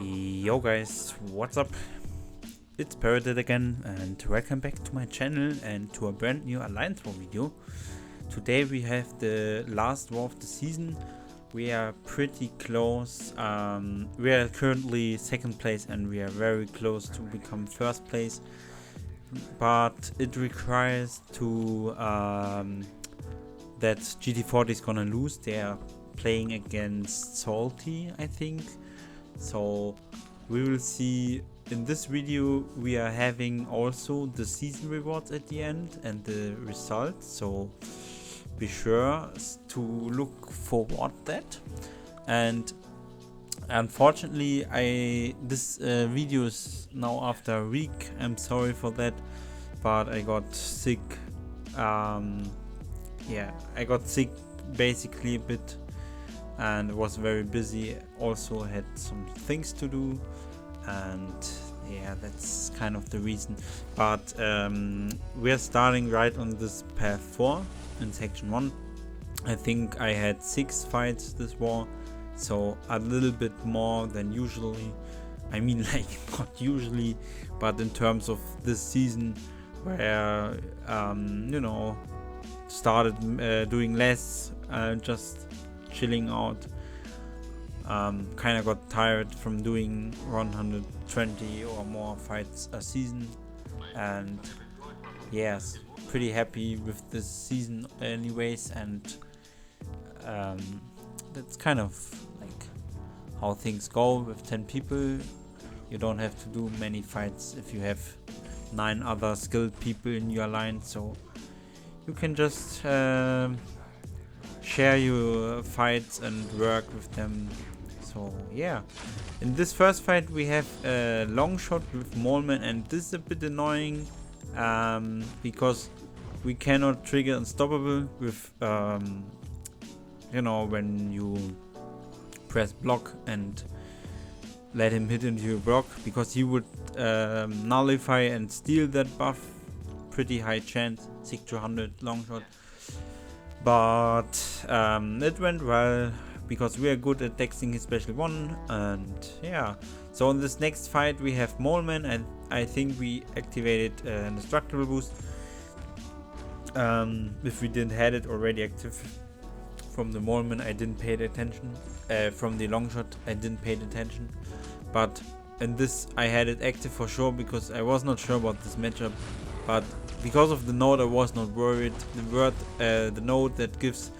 Yo guys, what's up? It's Parated again and welcome back to my channel and to a brand new Alliance War video. Today we have the last war of the season. We are pretty close. We are currently second place and we are very close to become first place. But it requires to that GT40 is gonna lose. They are playing against Salty, I think. So we will see. In this video we are having also the season rewards at the end and the results, so be sure to look forward that. And unfortunately this video is now after a week. I'm sorry for that, but I got sick. Yeah, I got sick basically a bit and was very busy. Also had some things to do, and yeah, that's kind of the reason. But we're starting right on this path 4 in section 1. I think I had 6 fights this war, so a little bit more than usually. I mean, like, not usually, but in terms of this season where you know, started doing less, just chilling out. Kind of got tired from doing 120 or more fights a season, and yes, pretty happy with this season anyways. And that's kind of like how things go with 10 people. You don't have to do many fights if you have 9 other skilled people in your line, so you can just share your fights and work with them. So yeah, in this first fight we have a Longshot with Molman, and this is a bit annoying because we cannot trigger Unstoppable with you know, when you press block and let him hit into your block, because he would nullify and steal that buff. Pretty high chance, 6 to 100 Longshot. But it went well because we are good at dexing his special 1, and yeah. So in this next fight we have Molman, and I think we activated an destructible boost. If we didn't had it already active from the Molman, I didn't pay attention. From the Longshot, I didn't pay attention. But in this I had it active for sure, because I was not sure about this matchup. But because of the node I was not worried. The node that gives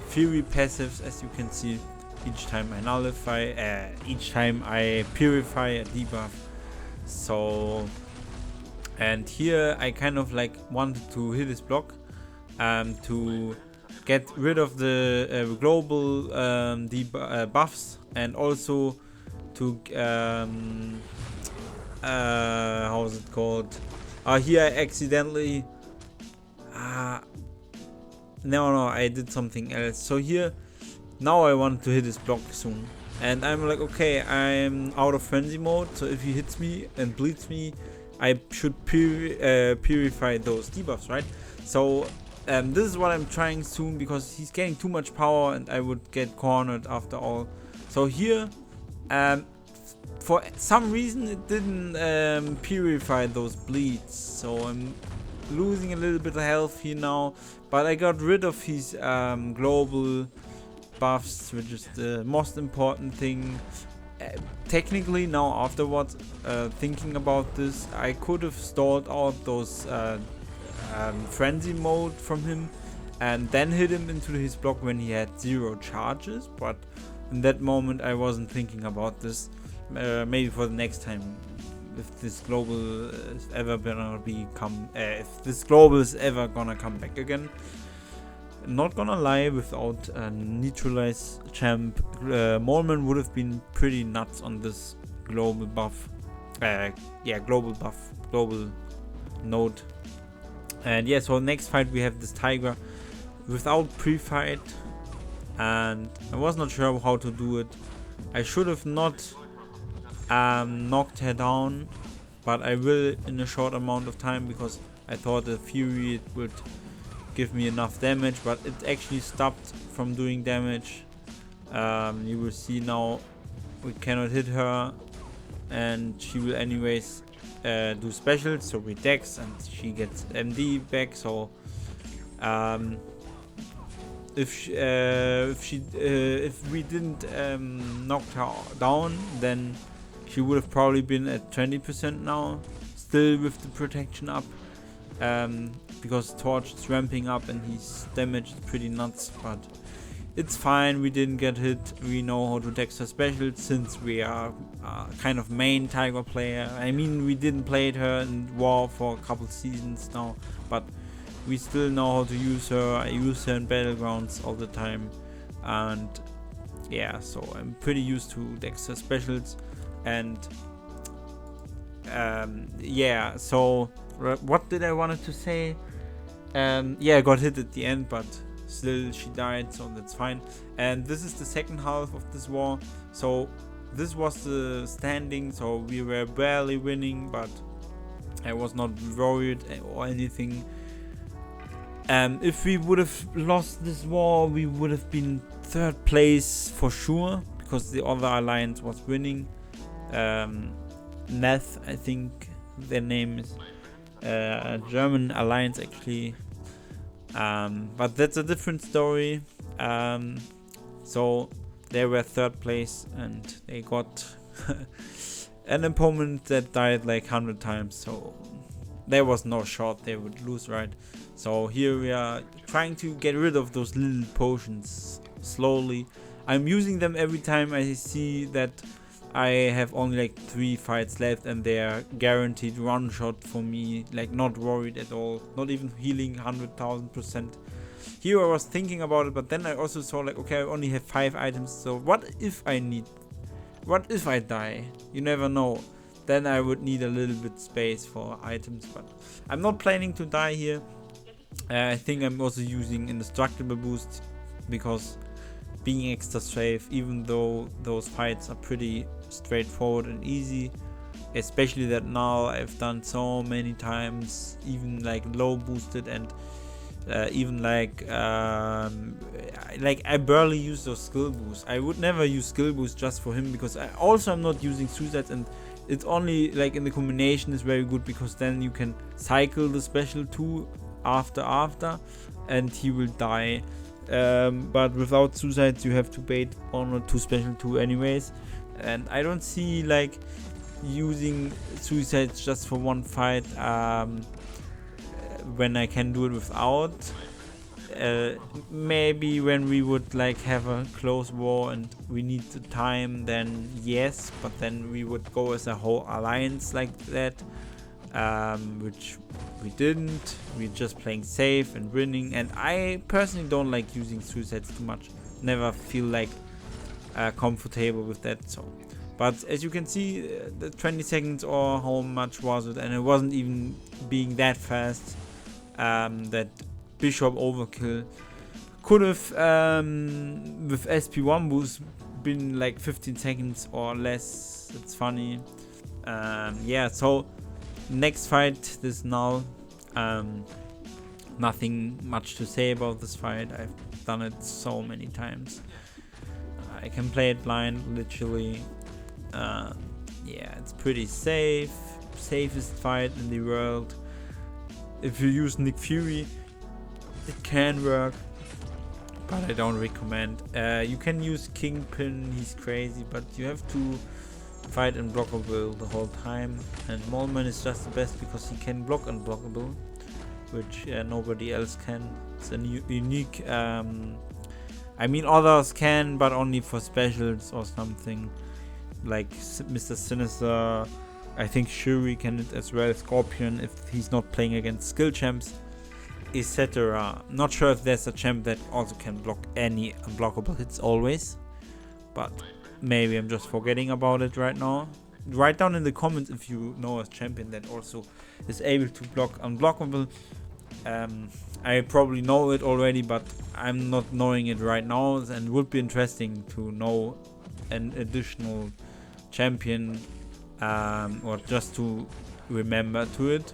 Fury passives, as you can see, each time I nullify, each time I purify a debuff. So, and here I kind of like wanted to hit his block to get rid of the global buffs, and also to how is it called? Here I accidentally no, I did something else. So here, now I want to hit his block soon, and I'm like, okay, I'm out of frenzy mode, so if he hits me and bleeds me, I should purify those debuffs, right? So this is what I'm trying soon, because he's getting too much power and I would get cornered after all. So here, for some reason it didn't purify those bleeds, so I'm losing a little bit of health here now. But I got rid of his global buffs, which is the most important thing. Technically now afterwards, thinking about this, I could have stalled out those frenzy mode from him and then hit him into his block when he had 0 charges, but in that moment I wasn't thinking about this. Maybe for the next time, if this global is ever gonna become, if this global is ever gonna come back again. Not gonna lie, without a neutralized champ, Molman would have been pretty nuts on this global buff. Yeah, global buff, global node. And yeah, so next fight we have this Tigra without pre-fight, and I was not sure how to do it. I should have not knocked her down, but I will in a short amount of time, because I thought the Fury would give me enough damage, but it actually stopped from doing damage. You will see now we cannot hit her, and she will anyways do specials, so we dex and she gets MD back. So if we didn't knock her down, then she would have probably been at 20% now, still with the protection up, because Torch is ramping up and he's damaged pretty nuts, but it's fine. We didn't get hit. We know how to dex her specials since we are kind of main Tigra player. I mean, we didn't play her in War for a couple seasons now, but we still know how to use her. I use her in Battlegrounds all the time, and yeah, so I'm pretty used to dex her specials. And yeah, so what did I wanted to say? Yeah, I got hit at the end, but still she died, so that's fine. And this is the second half of this war. So this was the standing, so we were barely winning, but I was not worried or anything. If we would have lost this war, we would have been 3rd place for sure, because the other alliance was winning. Neth, I think their name is, a German alliance actually, but that's a different story. So they were 3rd place and they got an opponent that died like 100 times, so there was no shot they would lose, right? So here we are trying to get rid of those little potions slowly. I'm using them every time I see that I have only like 3 fights left and they are guaranteed one shot for me, like not worried at all, not even healing 100,000%. Here I was thinking about it, but then I also saw like, okay, I only have 5 items, so what if I die? You never know. Then I would need a little bit space for items, but I'm not planning to die here. I think I'm also using indestructible boost, because being extra safe, even though those fights are pretty straightforward and easy, especially that Knull I've done so many times, even like low boosted, and even like I barely use those skill boosts. I would never use skill boost just for him, because I also am not using suicides, and it's only like in the combination is very good, because then you can cycle the special 2 after and he will die. But without suicides you have to bait 1 or 2 special 2 anyways, and I don't see like using suicides just for one fight when I can do it without. Maybe when we would like have a close war and we need the time, then yes, but then we would go as a whole alliance like that, which we didn't. We're just playing safe and winning, and I personally don't like using suicides too much. Never feel like comfortable with that. So, but as you can see, the 20 seconds or how much was it, and it wasn't even being that fast. That Bishop overkill could have with SP1 boost been like 15 seconds or less. It's funny. Yeah, so next fight, this Knull. Nothing much to say about this fight. I've done it so many times. I can play it blind, literally. Yeah, it's pretty safe. Safest fight in the world. If you use Nick Fury, it can work, but I don't recommend. You can use Kingpin, he's crazy, but you have to fight unblockable the whole time, and Molman is just the best because he can block unblockable, which nobody else can. It's a unique, I mean others can, but only for specials or something, like Mr. Sinister. I think Shuri can it as well, Scorpion if he's not playing against skill champs, etc. Not sure if there's a champ that also can block any unblockable hits always, but maybe I'm just forgetting about it right now. Write down in the comments if you know a champion that also is able to block unblockable. I probably know it already, but I'm not knowing it right now, and would be interesting to know an additional champion, or just to remember to it.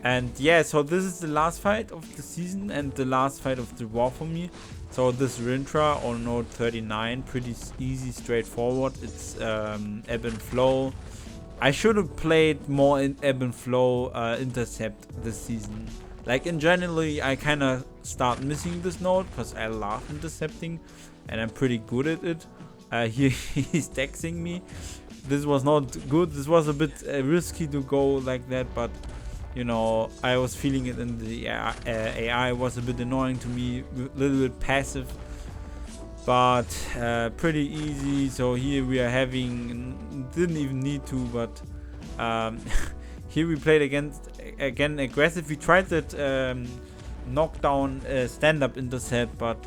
And yeah, so this is the last fight of the season and the last fight of the war for me. So this Rintrah on node 39, pretty easy, straightforward. It's ebb and flow. I should have played more in ebb and flow intercept this season. Like in generally, I kind of start missing this node because I love intercepting and I'm pretty good at it. Here he's dexing me. This was not good. This was a bit risky to go like that, but you know, I was feeling it in the AI was a bit annoying to me, a little bit passive, but pretty easy. So here we are having, didn't even need to, but here we played again aggressive. We tried that knockdown stand-up intercept, but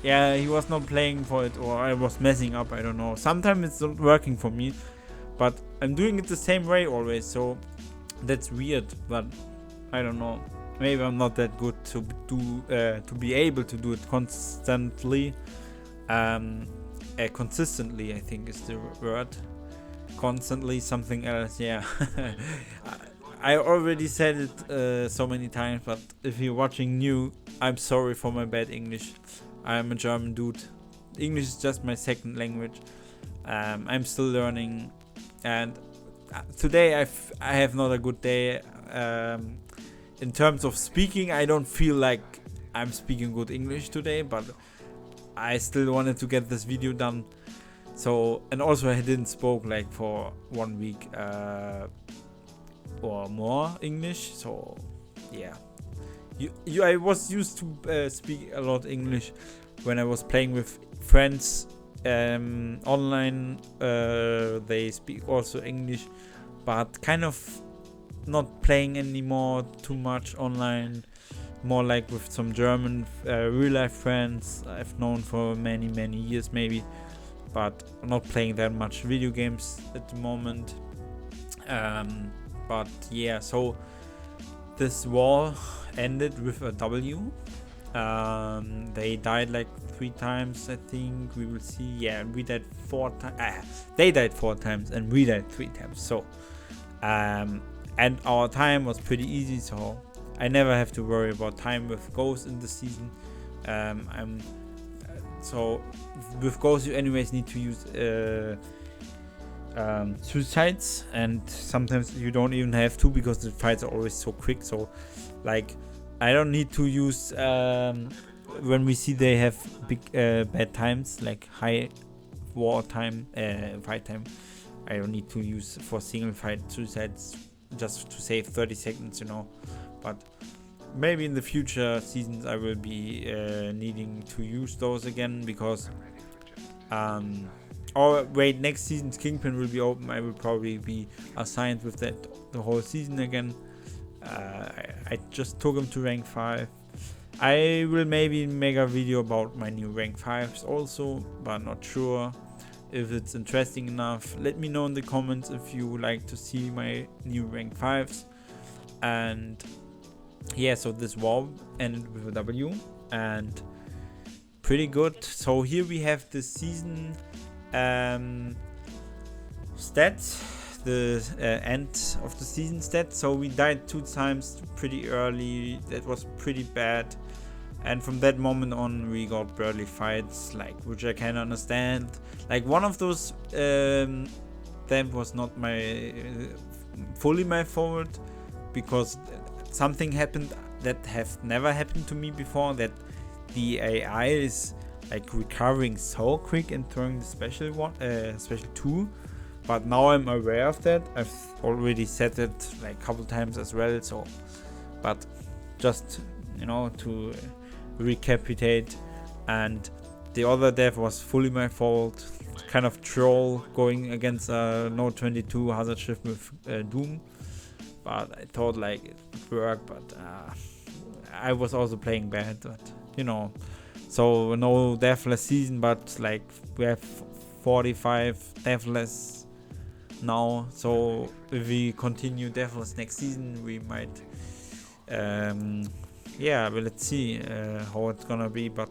yeah, he was not playing for it, or I was messing up, I don't know. Sometimes it's not working for me, but I'm doing it the same way always, so that's weird. But I don't know, maybe I'm not that good to do to be able to do it constantly. Consistently, I think is the word. Constantly, something else, yeah. I already said it so many times, but if you're watching new, I'm sorry for my bad English. I'm a German dude. English is just my second language. I'm still learning, and today I have not a good day. In terms of speaking, I don't feel like I'm speaking good English today, but I still wanted to get this video done. So, and also I didn't spoke like for 1 week or more English. So yeah, I was used to speak a lot English when I was playing with friends online. They speak also English, but kind of not playing anymore too much online. More like with some German real life friends I've known for many years maybe, but not playing that much video games at the moment. But yeah, so this war ended with a W. They died like 3 times, I think. We will see. Yeah, we died 4 times. They died 4 times and we died 3 times. So and our time was pretty easy, so I never have to worry about time with Ghost in the season. So with Ghost you anyways need to use suicides, and sometimes you don't even have to because the fights are always so quick. So like I don't need to use when we see they have big bad times, like high war time, fight time. I don't need to use for single fight suicides just to save 30 seconds, you know. But maybe in the future seasons I will be needing to use those again, because or wait, next season's Kingpin will be open. I will probably be assigned with that the whole season again. I just took him to rank 5. I will maybe make a video about my new rank 5s also, but not sure if it's interesting enough. Let me know in the comments if you would like to see my new rank 5s. And yeah, so this war ended with a W and pretty good. So here we have the season stats, the end of the season stats. So we died 2 times pretty early. That was pretty bad, and from that moment on we got barely fights, like, which I can understand. Like one of those that was not my fully my fault, because something happened that have never happened to me before, that the AI is like recovering so quick and throwing the special 2. But now I'm aware of that. I've already said it like a couple times as well. So, but just, you know, to recapitulate. And the other death was fully my fault. Kind of troll going against a node 22 hazard shift with Doom. But I thought like it would work, but I was also playing bad. But you know, so no deathless season, but like we have 45 deathless now. So if we continue deathless next season, we might yeah, but let's see how it's gonna be. But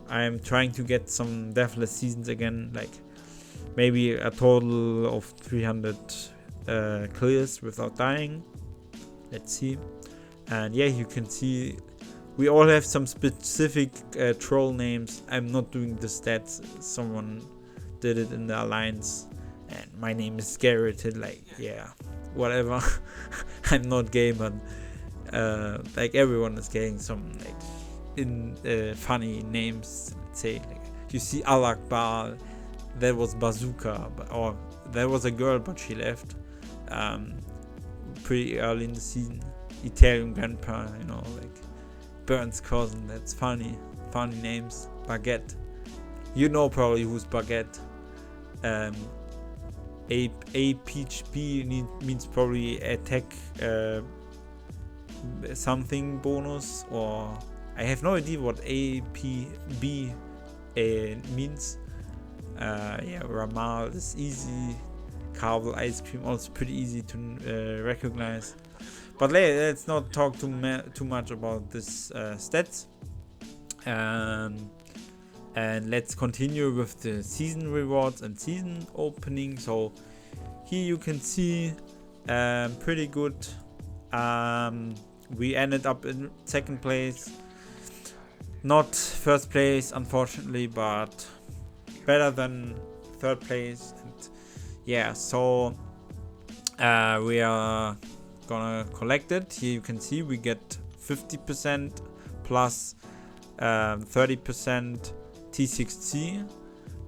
I'm trying to get some deathless seasons again, like maybe a total of 300 clears without dying. let's see. And yeah, you can see we all have some specific troll names. I'm not doing the stats, someone did it in the alliance, and my name is Parated, like, yeah, whatever. I'm not gay, but like everyone is getting some like in funny names. Let's say, like, you see Al Akbar, that was Bazooka, or there was a girl, but she left pretty early in the season. Italian grandpa, you know, like Burns' cousin. That's funny names. Baguette, you know probably who's Baguette. APHB means probably attack something bonus, or I have no idea what APB means. Yeah, Ramal is easy. Carvel ice cream also pretty easy to recognize. But let's not talk too much about this stats. And let's continue with the season rewards and season opening. So here you can see pretty good. We ended up in second place, not first place unfortunately, but better than third place. And yeah, so we are gonna collect it. Here you can see we get 50% plus 30% T6C,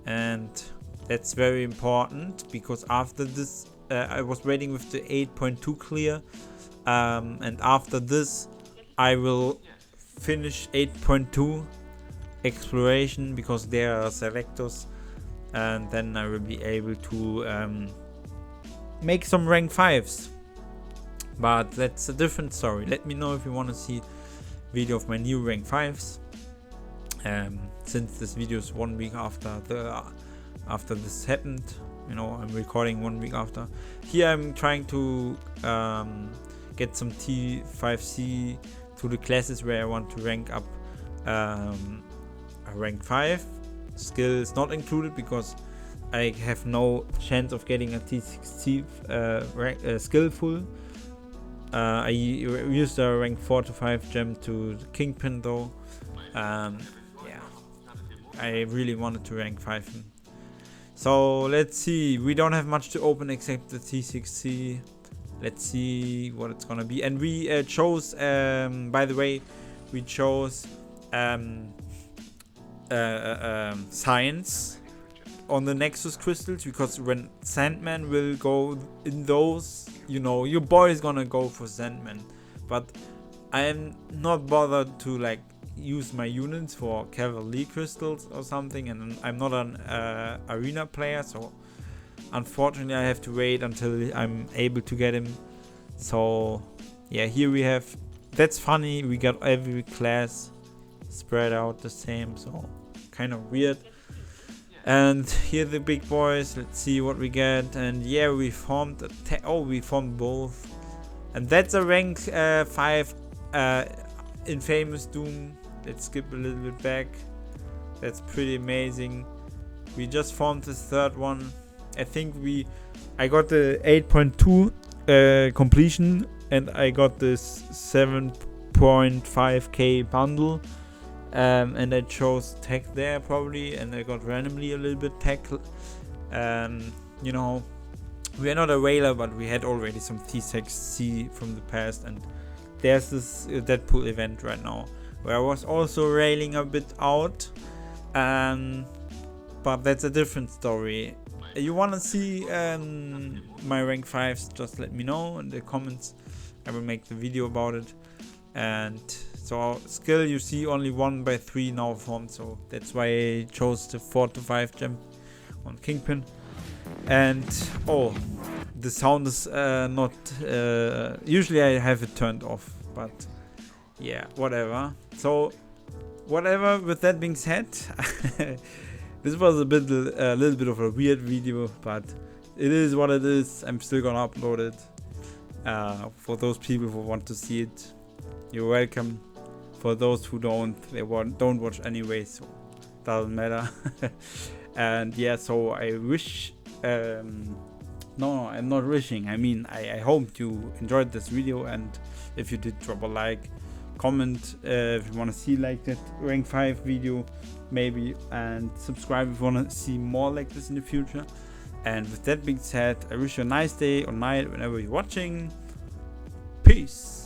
and that's very important because after this I was waiting with the 8.2 clear, and after this I will finish 8.2 exploration because there are selectors, and then I will be able to make some rank 5s. But that's a different story. Let me know if you want to see video of my new rank 5s. Since this video is 1 week after this happened, you know, I'm recording 1 week after. Here I'm trying to get some T5C to the classes where I want to rank up a rank 5. Skill is not included because I have no chance of getting a T6C skillful. I used a rank 4 to 5 gem to Kingpin though. Yeah, I really wanted to rank 5 him. So let's see, we don't have much to open except the T6C. Let's see what it's gonna be. And we chose, by the way, we chose science on the Nexus crystals, because when Sandman will go in those, you know, your boy is gonna go for Sandman. But I am not bothered to like use my units for Cavalry crystals or something, and I'm not an arena player, so unfortunately I have to wait until I'm able to get him. So yeah, here we have, that's funny, we got every class spread out the same, so kind of weird. And here the big boys, let's see what we get. And yeah, we formed we formed both, and that's a rank 5 Infamous Doom. Let's skip a little bit back. That's pretty amazing. We just formed this third one. I think I got the 8.2 completion, and I got this 7.5k bundle. And I chose tech there probably, and I got randomly a little bit tech. You know, we are not a whaler, but we had already some T6C from the past, and there's this Deadpool event right now where I was also railing a bit out, but that's a different story. You want to see my rank 5s, just let me know in the comments. I will make the video about it. And so skill, you see only 1/3 now formed, so that's why I chose the 4 to 5 gem on Kingpin. And oh, the sound is not usually I have it turned off, but yeah, whatever. So whatever, with that being said, this was a little bit of a weird video, but it is what it is. I'm still gonna upload it for those people who want to see it. You're welcome. For those who don't, don't watch anyway, so doesn't matter. And yeah, so I wish no, I'm not wishing, I mean I hope you enjoyed this video, and if you did, drop a like, comment if you want to see like that rank 5 video maybe, and subscribe if you want to see more like this in the future. And with that being said, I wish you a nice day or night whenever you're watching. Peace.